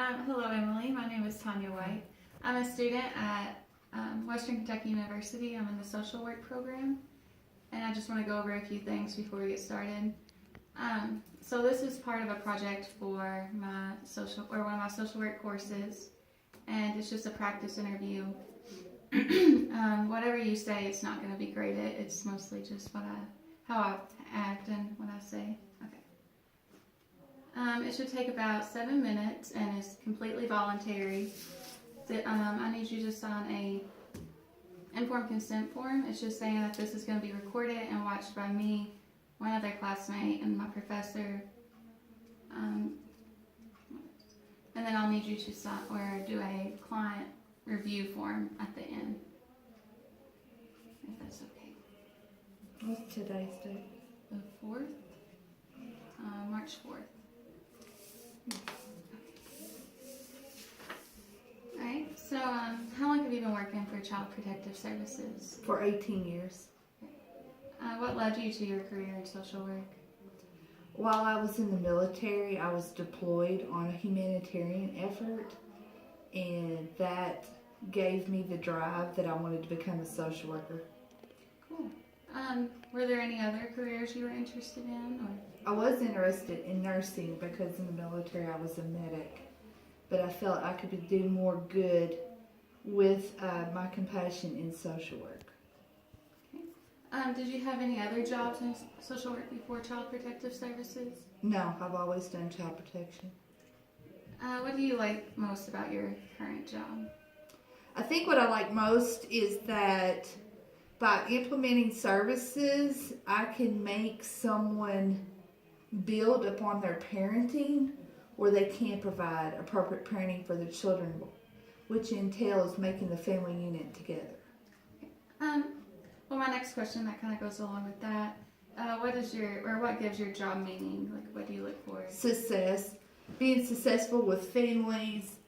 Hello, Emily. My name is Tanya White. I'm a student at Western Kentucky University. I'm in the social work program, and I just want to go over a few things before we get started. So this is part of a project for my one of my social work courses, and it's just a practice interview. Whatever you say, it's not going to be graded. It's mostly just how I act and what I say. Okay. It should take about 7 minutes and is completely voluntary. I need you to sign a informed consent form. It's just saying that this is going to be recorded and watched by me, one other classmate, and my professor. And then I'll need you to sign or do a client review form at the end, if that's okay. What's today's date? The 4th, March 4th. Alright, so how long have you been working for Child Protective Services? For 18 years. What led you to your career in social work? While I was in the military, I was deployed on a humanitarian effort, and that gave me the drive that I wanted to become a social worker. Cool. Were there any other careers you were interested in? I was interested in nursing because in the military I was a medic, but I felt I could do more good with my compassion in social work. Okay. Did you have any other jobs in social work before Child Protective Services? No, I've always done child protection. What do you like most about your current job? I think what I like most is that by implementing services, I can make someone build upon their parenting where they can provide appropriate parenting for their children, which entails making the family unit together. Well, my next question that kind of goes along with that. What gives your job meaning? Like, what do you look for? Success. Being successful with families.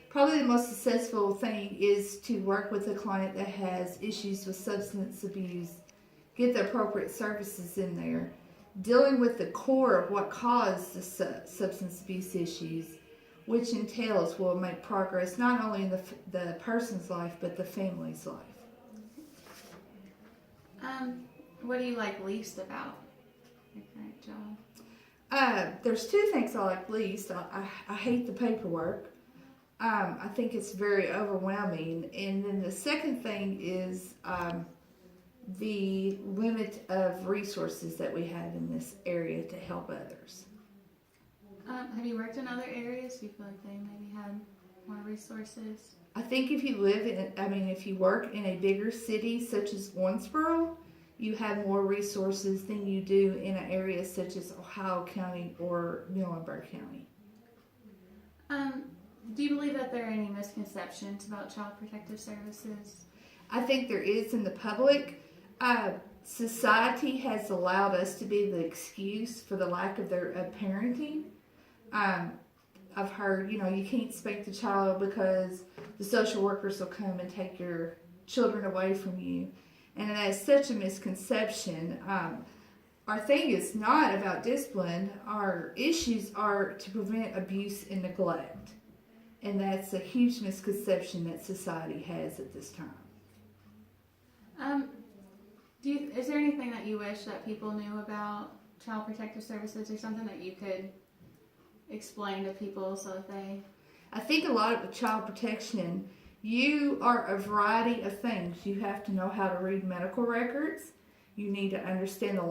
Probably the most successful thing is to work with a client that has issues with substance abuse, get the appropriate services in there, dealing with the core of what caused the substance abuse issues, which entails will make progress not only in the person's life, but the family's life. What do you like least about your current job? There's two things I like least. I hate the paperwork. I think it's very overwhelming. And then the second thing is the limit of resources that we have in this area to help others. Have you worked in other areas? Do you feel like they maybe had more resources? I think if you if you work in a bigger city such as Owensboro, you have more resources than you do in an area such as Ohio County or Muhlenberg County. Do you believe that there are any misconceptions about Child Protective Services? I think there is in the public. Society has allowed us to be the excuse for the lack of their parenting. I've heard, you can't spank the child because the social workers will come and take your children away from you. And that is such a misconception. Our thing is not about discipline. Our issues are to prevent abuse and neglect. And that's a huge misconception that society has at this time. Is there anything that you wish that people knew about Child Protective Services, or something that you could explain to people so that they... I think a lot of child protection, you are a variety of things. You have to know how to read medical records. You need to understand the